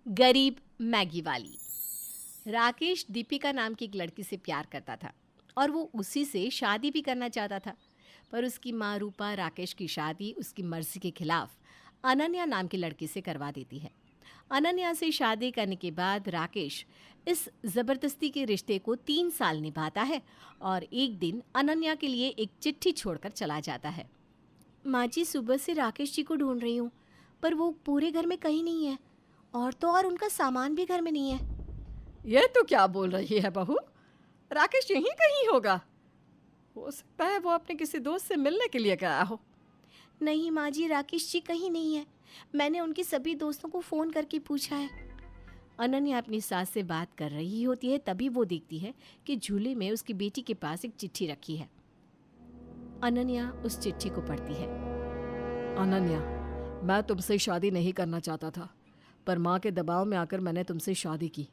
गरीब मैगी वाली। राकेश दीपिका नाम की एक लड़की से प्यार करता था और वो उसी से शादी भी करना चाहता था। पर उसकी माँ रूपा राकेश की शादी उसकी मर्जी के खिलाफ अनन्या नाम की लड़की से करवा देती है। अनन्या से शादी करने के बाद राकेश इस ज़बरदस्ती के रिश्ते को 3 साल निभाता है और एक दिन अनन्या के लिए एक चिट्ठी छोड़कर चला जाता है। माँ जी, सुबह से राकेश जी को ढूंढ रही हूँ, पर वो पूरे घर में कहीं नहीं है और तो और उनका सामान भी घर में नहीं है। ये तो क्या बोल रही है बहू? राकेश यहीं कहीं होगा। हो सकता है वो अपने किसी दोस्त से मिलने के लिए गया हो। नहीं माँ जी, राकेश जी कहीं नहीं है। मैंने उनके सभी दोस्तों को फ़ोन करके पूछा है। अनन्या अपनी सास से बात कर रही होती है, तभी वो देखती है कि झूले में उसकी बेटी के पास एक चिट्ठी रखी है। अनन्या उस चिट्ठी को पढ़ती है। अनन्या, मैं तुमसे शादी नहीं करना चाहता था, पर माँ के दबाव में आकर मैंने तुमसे शादी की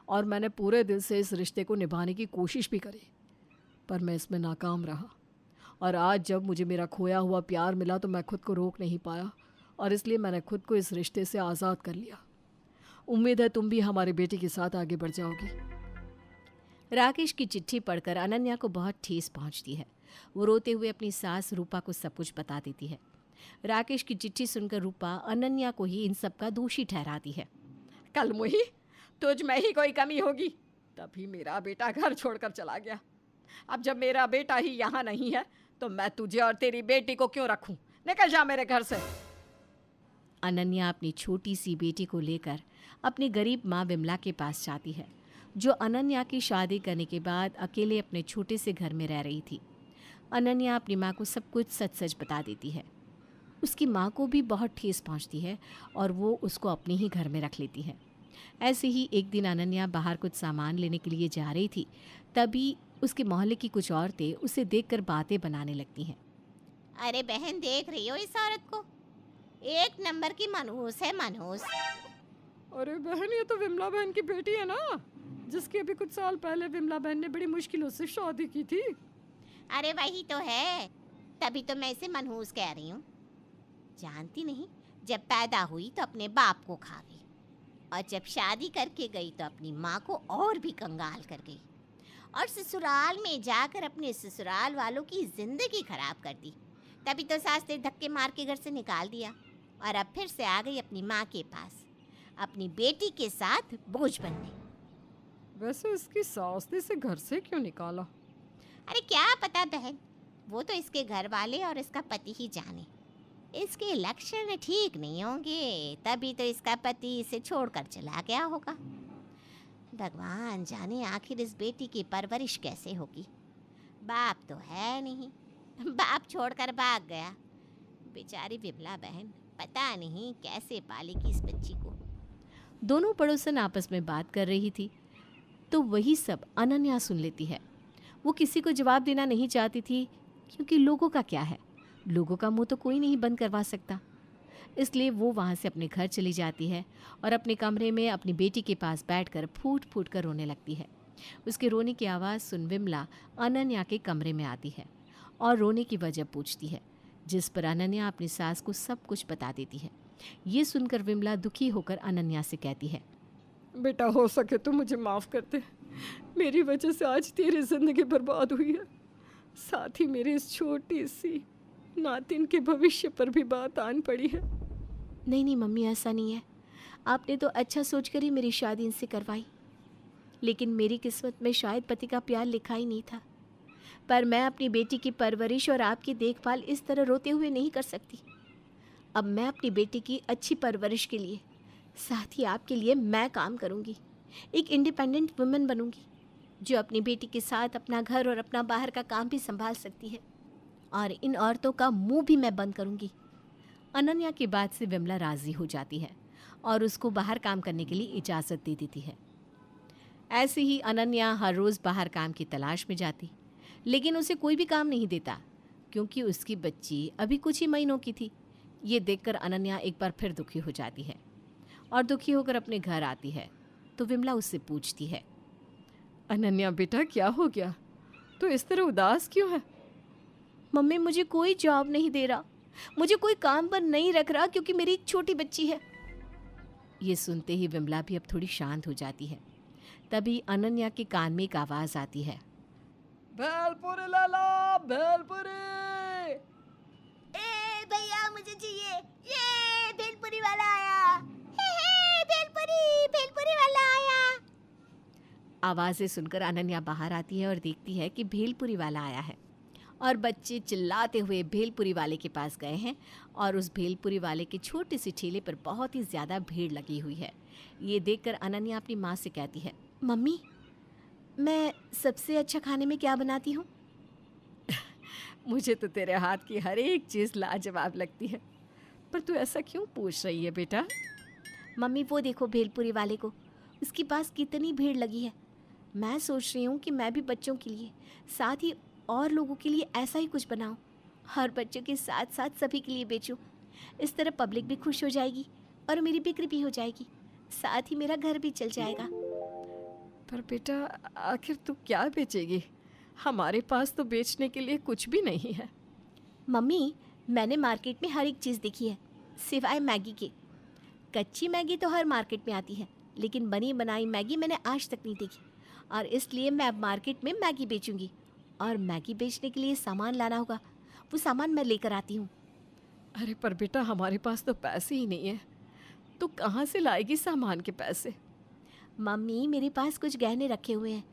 और मैंने पूरे दिल से इस रिश्ते को निभाने की कोशिश भी करी, पर मैं इसमें नाकाम रहा। और आज जब मुझे मेरा खोया हुआ प्यार मिला तो मैं खुद को रोक नहीं पाया और इसलिए मैंने खुद को इस रिश्ते से आज़ाद कर लिया। उम्मीद है तुम भी हमारी बेटी के साथ आगे बढ़ जाओगी। राकेश की चिट्ठी पढ़कर अनन्या को बहुत ठेस पहुंचती है। वो रोते हुए अपनी सास रूपा को सब कुछ बता देती है। राकेश की चिट्ठी सुनकर रूपा अनन्या को ही इन सब का दोषी ठहराती है। कल मुही, तुझ में ही कोई कमी होगी, तभी मेरा बेटा घर छोड़कर चला गया। अब जब मेरा बेटा ही यहाँ नहीं है तो मैं तुझे और तेरी बेटी को क्यों रखूं? निकल जा मेरे घर से। अनन्या अपनी छोटी सी बेटी को लेकर अपनी गरीब माँ विमला के पास जाती है, जो अनन्या की शादी करने के बाद अकेले अपने छोटे से घर में रह रही थी। अनन्या अपनी माँ को सब कुछ सच सच बता देती है। उसकी माँ को भी बहुत ठेस पहुँचती है और वो उसको अपने ही घर में रख लेती है। ऐसे ही एक दिन अनन्या बाहर कुछ सामान लेने के लिए जा रही थी, तभी उसके मोहल्ले की कुछ औरतें उसे देखकर बातें बनाने लगती हैं। अरे बहन, देख रही हो इस औरत को? एक नंबर की मनहूस है, मनहूस। अरे बहन, ये तो विमला बहन की बेटी है ना, जिसकी अभी कुछ साल पहले विमला बहन ने बड़ी मुश्किलों से शादी की थी। अरे वही तो है, तभी तो मैं इसे मनहूस कह रही हूँ। जानती नहीं, जब पैदा हुई तो अपने बाप को खा गई और जब शादी करके गई तो अपनी माँ को और भी कंगाल कर गई और ससुराल में जाकर अपने ससुराल वालों की जिंदगी खराब कर दी। तभी तो सास ने धक्के मार के घर से निकाल दिया और अब फिर से आ गई अपनी माँ के पास, अपनी बेटी के साथ बोझ बनने। वैसे इसकी सास ने इसे घर से क्यों निकाला? अरे क्या पता बहन, वो तो इसके घर वाले और इसका पति ही जाने। इसके लक्षण ठीक नहीं होंगे, तभी तो इसका पति इसे छोड़कर चला गया होगा। भगवान जाने आखिर इस बेटी की परवरिश कैसे होगी। बाप तो है नहीं, बाप छोड़कर भाग गया। बेचारी विमला बहन पता नहीं कैसे पालेगी इस बच्ची को। दोनों पड़ोसन आपस में बात कर रही थी तो वही सब अनन्या सुन लेती है। वो किसी को जवाब देना नहीं चाहती थी, क्योंकि लोगों का क्या है, लोगों का मुंह तो कोई नहीं बंद करवा सकता। इसलिए वो वहाँ से अपने घर चली जाती है और अपने कमरे में अपनी बेटी के पास बैठकर फूट फूट कर रोने लगती है। उसके रोने की आवाज़ सुन विमला अनन्या के कमरे में आती है और रोने की वजह पूछती है, जिस पर अनन्या अपनी सास को सब कुछ बता देती है। ये सुनकर विमला दुखी होकर अनन्या से कहती है, बेटा, हो सके तो मुझे माफ़ कर दे। मेरी वजह से आज तेरी ज़िंदगी बर्बाद हुई है, साथ ही मेरी इस छोटी सी नातिन के भविष्य पर भी बात आन पड़ी है। नहीं नहीं मम्मी, ऐसा नहीं है। आपने तो अच्छा सोचकर ही मेरी शादी इनसे करवाई, लेकिन मेरी किस्मत में शायद पति का प्यार लिखा ही नहीं था। पर मैं अपनी बेटी की परवरिश और आपकी देखभाल इस तरह रोते हुए नहीं कर सकती। अब मैं अपनी बेटी की अच्छी परवरिश के लिए, साथ ही आपके लिए मैं काम करूंगी। एक इंडिपेंडेंट वुमेन बनूंगी, जो अपनी बेटी के साथ अपना घर और अपना बाहर का काम भी संभाल सकती है, और इन औरतों का मुंह भी मैं बंद करूंगी। अनन्या की बात से विमला राज़ी हो जाती है और उसको बाहर काम करने के लिए इजाज़त दे देती है। ऐसे ही अनन्या हर रोज़ बाहर काम की तलाश में जाती, लेकिन उसे कोई भी काम नहीं देता, क्योंकि उसकी बच्ची अभी कुछ ही महीनों की थी। ये देखकर अनन्या एक बार फिर दुखी हो जाती है और दुखी होकर अपने घर आती है तो विमला उससे पूछती है, अनन्या बेटा, क्या हो गया? तो इस तरह उदास क्यों है? मम्मी, मुझे कोई जॉब नहीं दे रहा, मुझे कोई काम पर नहीं रख रहा, क्योंकि मेरी एक छोटी बच्ची है। ये सुनते ही विमला भी अब थोड़ी शांत हो जाती है। तभी अनन्या के कान में एक आवाज़ आती है। भेलपुरी ले लो, भेलपुरी। ए भैया मुझे चाहिए, ये भेलपुरी वाला आया। हे भेलपुरी, भेलपुरी वाला आया। आवाज़ें सुनकर अनन्या बाहर आती है और देखती है कि भेलपुरी वाला आया है और बच्चे चिल्लाते हुए भेलपुरी वाले के पास गए हैं और उस भेलपुरी वाले के छोटे से ठेले पर बहुत ही ज़्यादा भीड़ लगी हुई है। ये देखकर अनन्या अपनी माँ से कहती है, मम्मी मैं सबसे अच्छा खाने में क्या बनाती हूँ? मुझे तो तेरे हाथ की हर एक चीज़ लाजवाब लगती है, पर तू ऐसा क्यों पूछ रही है बेटा? मम्मी वो देखो भेलपुरी वाले को, उसके पास कितनी भीड़ लगी है। मैं सोच रही हूँ कि मैं भी बच्चों के लिए साथ ही और लोगों के लिए ऐसा ही कुछ बनाऊँ, हर बच्चों के साथ साथ सभी के लिए बेचूँ। इस तरह पब्लिक भी खुश हो जाएगी और मेरी बिक्री भी हो जाएगी, साथ ही मेरा घर भी चल जाएगा। पर बेटा आखिर तू क्या बेचेगी? हमारे पास तो बेचने के लिए कुछ भी नहीं है। मम्मी मैंने मार्केट में हर एक चीज़ देखी है सिवाय मैगी के। कच्ची मैगी तो हर मार्केट में आती है, लेकिन बनी बनाई मैगी मैंने आज तक नहीं देखी, और इसलिए मैं अब मार्केट में मैगी बेचूंगी। और मैगी बेचने के लिए सामान लाना होगा, वो सामान मैं लेकर आती हूँ। अरे पर बेटा हमारे पास तो पैसे ही नहीं है, तू कहाँ से लाएगी सामान के पैसे? मम्मी मेरे पास कुछ गहने रखे हुए हैं,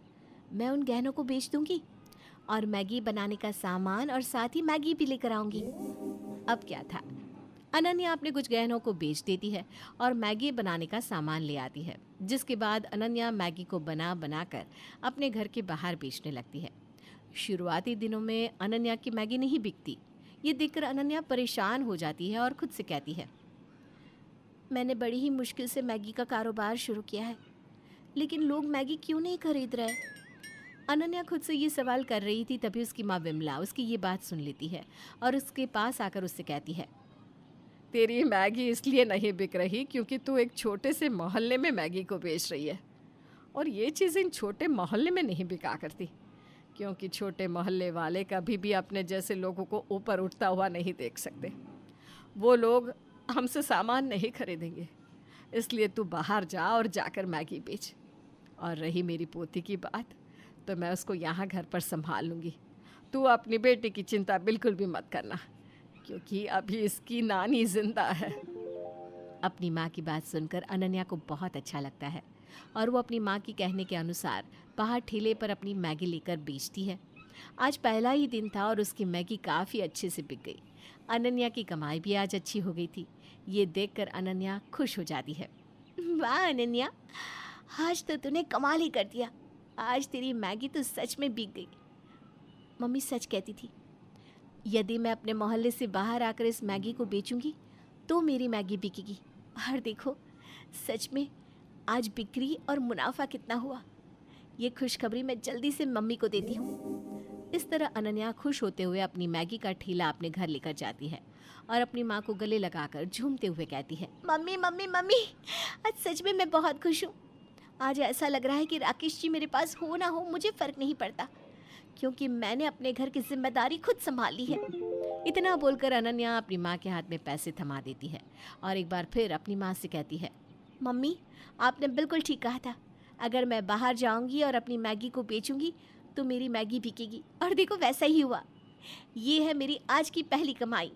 मैं उन गहनों को बेच दूंगी और मैगी बनाने का सामान और साथ ही मैगी भी लेकर आऊंगी। अब क्या था, अनन्या अपने कुछ गहनों को बेच देती है और मैगी बनाने का सामान ले आती है, जिसके बाद अनन्या मैगी को बना बना कर अपने घर के बाहर बेचने लगती है। शुरुआती दिनों में अनन्या की मैगी नहीं बिकती। ये देखकर अनन्या परेशान हो जाती है और खुद से कहती है, मैंने बड़ी ही मुश्किल से मैगी का कारोबार शुरू किया है, लेकिन लोग मैगी क्यों नहीं खरीद रहे? अनन्या खुद से ये सवाल कर रही थी, तभी उसकी माँ विमला उसकी ये बात सुन लेती है और उसके पास आकर उससे कहती है, तेरी मैगी इसलिए नहीं बिक रही क्योंकि तू एक छोटे से मोहल्ले में मैगी को बेच रही है, और ये चीज़ इन छोटे मोहल्ले में नहीं बिका करती, क्योंकि छोटे मोहल्ले वाले कभी भी अपने जैसे लोगों को ऊपर उठता हुआ नहीं देख सकते। वो लोग हमसे सामान नहीं खरीदेंगे, इसलिए तू बाहर जा और जाकर मैगी बेच। और रही मेरी पोती की बात, तो मैं उसको यहाँ घर पर संभाल लूँगी। तू अपनी बेटी की चिंता बिल्कुल भी मत करना, क्योंकि अभी इसकी नानी जिंदा है। अपनी माँ की बात सुनकर अनन्या को बहुत अच्छा लगता है और वो अपनी माँ की कहने के अनुसार बाहर ठेले पर अपनी मैगी लेकर बेचती है। आज पहला ही दिन था और उसकी मैगी काफ़ी अच्छे से बिक गई। अनन्या की कमाई भी आज अच्छी हो गई थी। ये देखकर अनन्या खुश हो जाती है। वाह अनन्या, आज तो तूने कमाल ही कर दिया, आज तेरी मैगी तो सच में बिक गई। मम्मी सच कहती थी, यदि मैं अपने मोहल्ले से बाहर आकर इस मैगी को बेचूंगी तो मेरी मैगी बिकेगी। और देखो सच में आज बिक्री और मुनाफा कितना हुआ। ये खुशखबरी मैं जल्दी से मम्मी को देती हूँ। इस तरह अनन्या खुश होते हुए अपनी मैगी का ठेला अपने घर लेकर जाती है और अपनी माँ को गले लगाकर झूमते हुए कहती है, मम्मी मम्मी मम्मी, आज सच में मैं बहुत खुश हूँ। आज ऐसा लग रहा है कि राकेश जी मेरे पास हो ना हो मुझे फ़र्क नहीं पड़ता, क्योंकि मैंने अपने घर की जिम्मेदारी खुद संभाल ली है। इतना बोलकर अनन्या अपनी माँ के हाथ में पैसे थमा देती है और एक बार फिर अपनी माँ से कहती है, मम्मी आपने बिल्कुल ठीक कहा था, अगर मैं बाहर जाऊंगी और अपनी मैगी को बेचूंगी तो मेरी मैगी बिकेगी। और देखो वैसा ही हुआ। ये है मेरी आज की पहली कमाई।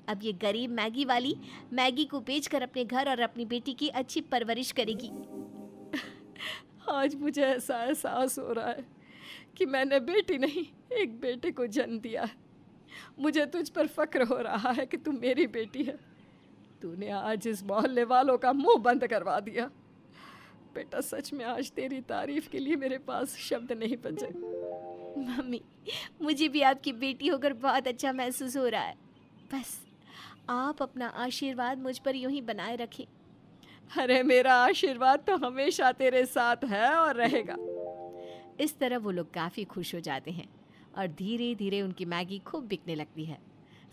अब ये गरीब मैगी वाली मैगी को बेचकर अपने घर और अपनी बेटी की अच्छी परवरिश करेगी। आज मुझे ऐसा एहसास हो रहा है कि मैंने बेटी नहीं एक बेटे को जन्म दिया है। मुझे तुझ पर फक्र हो रहा है कि तू मेरी बेटी है। तूने आज इस मोहल्ले वालों का मुंह बंद करवा दिया। बेटा सच में आज तेरी तारीफ के लिए मेरे पास शब्द नहीं बचे। मम्मी मुझे भी आपकी बेटी होकर बहुत अच्छा महसूस हो रहा है। बस आप अपना आशीर्वाद मुझ पर यूं ही बनाए रखें। अरे मेरा आशीर्वाद तो हमेशा तेरे साथ है और रहेगा। इस तरह वो लोग काफ़ी खुश हो जाते हैं और धीरे धीरे उनकी मैगी खूब बिकने लगती है।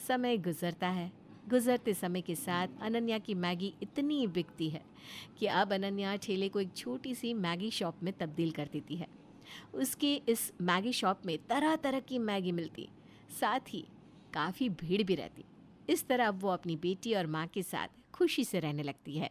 समय गुजरता है। गुजरते समय के साथ अनन्या की मैगी इतनी बिकती है कि अब अनन्या ठेले को एक छोटी सी मैगी शॉप में तब्दील कर देती है। उसके इस मैगी शॉप में तरह तरह की मैगी मिलती, साथ ही काफ़ी भीड़ भी रहती। इस तरह अब वो अपनी बेटी और माँ के साथ खुशी से रहने लगती है।